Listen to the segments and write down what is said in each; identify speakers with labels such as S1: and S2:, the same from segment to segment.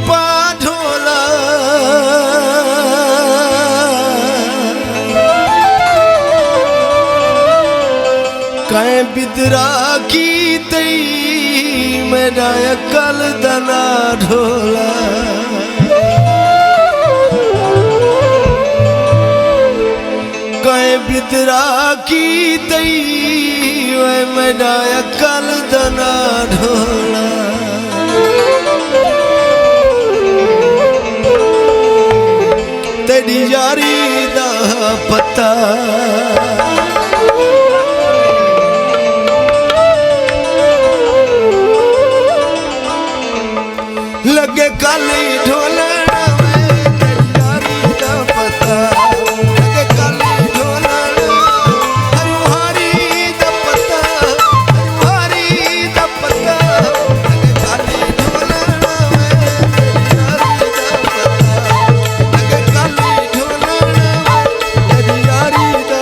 S1: पा ढोला कहीं बिदरा की तई मेरा कल दना ढोला कहीं बिदरा की तई मेरा कल दना ढोला तेरी यारी दा पता लगे काली ढोलना में तेरी यारी दा पता लगे काली ढोलना हरी दा पता हरी दा पता लगे काली ढोलना में तेरी यारी दा पता लगे काली ढोलना में तेरी यारी दा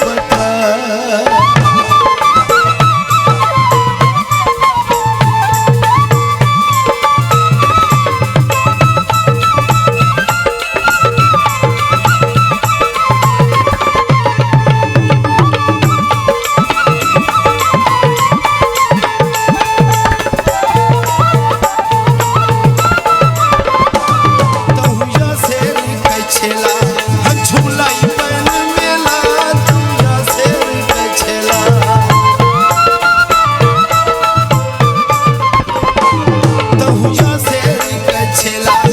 S1: पता छेला